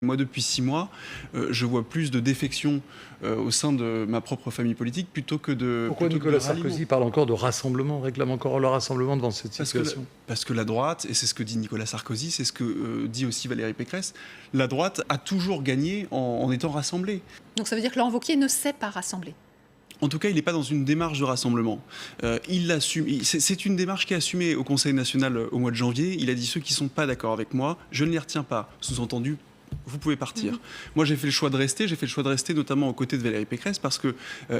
Moi, depuis 6 mois, je vois plus de défection au sein de ma propre famille politique plutôt que de... Pourquoi Nicolas Sarkozy parle encore de rassemblement, réclame encore le rassemblement devant cette situation? Parce que la droite, et c'est ce que dit Nicolas Sarkozy, c'est ce que dit aussi Valérie Pécresse, la droite a toujours gagné en étant rassemblée. Donc ça veut dire que Laurent Wauquiez ne sait pas rassembler? En tout cas, il n'est pas dans une démarche de rassemblement. Il l'assume. C'est une démarche qui est assumée au Conseil national au mois de janvier. Il a dit ceux qui ne sont pas d'accord avec moi, je ne les retiens pas. Sous-entendu, vous pouvez partir. Moi, j'ai fait le choix de rester. J'ai fait le choix de rester notamment aux côtés de Valérie Pécresse parce que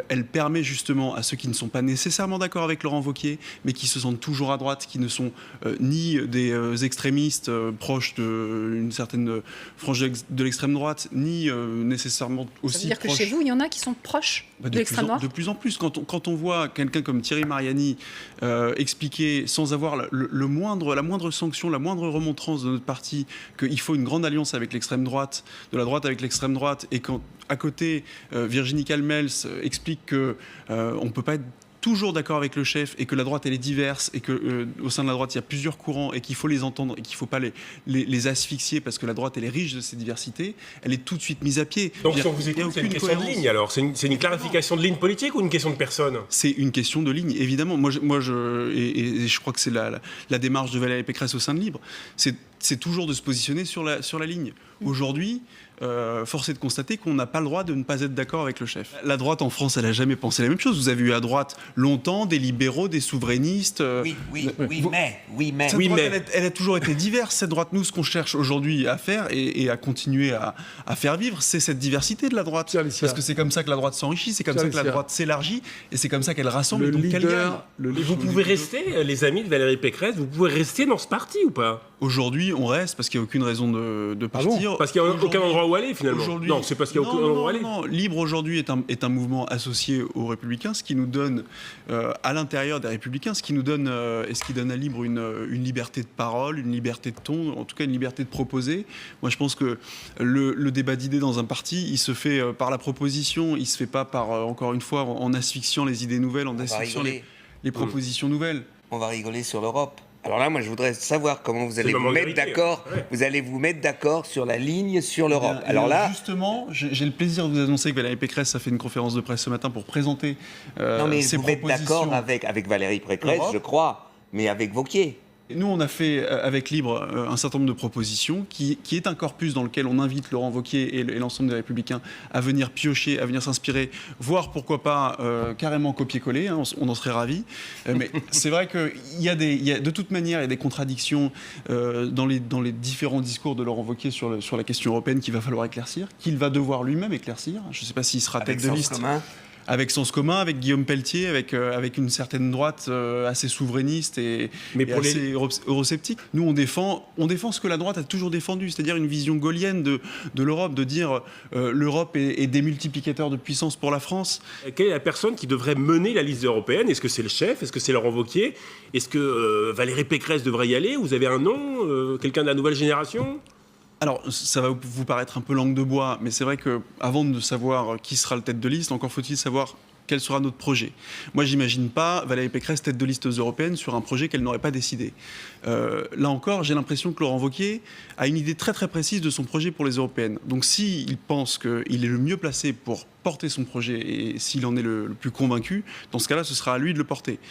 elle permet justement à ceux qui ne sont pas nécessairement d'accord avec Laurent Wauquiez, mais qui se sentent toujours à droite, qui ne sont ni des extrémistes proches d'une certaine frange de l'extrême droite, ni nécessairement aussi Ça veut dire que proches... chez vous, il y en a qui sont proches de l'extrême droite? De plus en plus. Quand on voit quelqu'un comme Thierry Mariani expliquer sans avoir la moindre sanction, la moindre remontrance de notre parti qu'il faut une grande alliance avec l'extrême droite, de la droite avec l'extrême droite, et quand à côté Virginie Calmels explique que on ne peut pas être toujours d'accord avec le chef et que la droite elle est diverse et que au sein de la droite il y a plusieurs courants et qu'il faut les entendre et qu'il ne faut pas les asphyxier parce que la droite elle est riche de ces diversités, elle est tout de suite mise à pied. Donc si on vous écoute, c'est une question de ligne alors? C'est une clarification de ligne politique ou une question de personne? C'est une question de ligne, évidemment. Et je crois que c'est la démarche de Valérie Pécresse au sein de Libre. C'est toujours de se positionner sur la ligne. Aujourd'hui, force est de constater qu'on n'a pas le droit de ne pas être d'accord avec le chef. La droite en France, elle n'a jamais pensé la même chose. Vous avez eu à droite longtemps des libéraux, des souverainistes. Oui, mais. Cette droite, elle a toujours été diverse. Cette droite, nous, ce qu'on cherche aujourd'hui à faire et à continuer à faire vivre, c'est cette diversité de la droite. Parce que c'est comme ça que la droite s'enrichit, c'est comme ça que la droite s'élargit et c'est comme ça qu'elle rassemble et donc qu'elle gagne. Et vous pouvez rester, les amis de Valérie Pécresse, vous pouvez rester dans ce parti ou pas? Aujourd'hui, on reste parce qu'il n'y a aucune raison de partir. Parce qu'il n'y a aucun endroit où aller finalement. Non, c'est parce qu'il n'y a aucun endroit où aller. Non. Libre aujourd'hui est un mouvement associé aux Républicains, ce qui nous donne, à l'intérieur des Républicains, ce qui donne à Libre une liberté de parole, une liberté de ton, en tout cas une liberté de proposer. Moi, je pense que le débat d'idées dans un parti, il se fait par la proposition, il ne se fait pas par, encore une fois, en asphyxiant les idées nouvelles, en asphyxiant les propositions nouvelles. On va rigoler sur l'Europe. Alors là, moi, je voudrais savoir comment vous allez vous mettre d'accord. Ouais. Vous allez vous mettre d'accord sur la ligne sur l'Europe. Alors là, justement, j'ai le plaisir de vous annoncer que Valérie Pécresse a fait une conférence de presse ce matin pour présenter non, mais ses vous propositions. Êtes d'accord avec Valérie Pécresse, je crois, mais avec Wauquiez. Nous, on a fait avec Libre un certain nombre de propositions qui est un corpus dans lequel on invite Laurent Wauquiez et l'ensemble des Républicains à venir piocher, à venir s'inspirer, voire pourquoi pas carrément copier-coller, hein, on en serait ravis. Mais c'est vrai qu'il y a de toute manière, il y a des contradictions dans les différents discours de Laurent Wauquiez sur la question européenne qu'il va falloir éclaircir, qu'il va devoir lui-même éclire. Je ne sais pas s'il sera tête de liste. Avec Sens commun, avec Guillaume Pelletier, avec une certaine droite assez souverainiste et assez eurosceptique. Nous, on défend ce que la droite a toujours défendu, c'est-à-dire une vision gaullienne de l'Europe, de dire l'Europe est démultiplicateur de puissance pour la France. Quelle est la personne qui devrait mener la liste européenne? Est-ce que c'est le chef? Est-ce que c'est Laurent Wauquiez? Est-ce que Valérie Pécresse devrait y aller? Vous avez un nom? Quelqu'un de la nouvelle génération? Alors, ça va vous paraître un peu langue de bois, mais c'est vrai qu'avant de savoir qui sera le tête de liste, encore faut-il savoir quel sera notre projet. Moi, j'imagine pas Valérie Pécresse tête de liste européenne sur un projet qu'elle n'aurait pas décidé. Là encore, j'ai l'impression que Laurent Wauquiez a une idée très très précise de son projet pour les européennes. Donc, s'il pense qu'il est le mieux placé pour porter son projet et s'il en est le plus convaincu, dans ce cas-là, ce sera à lui de le porter.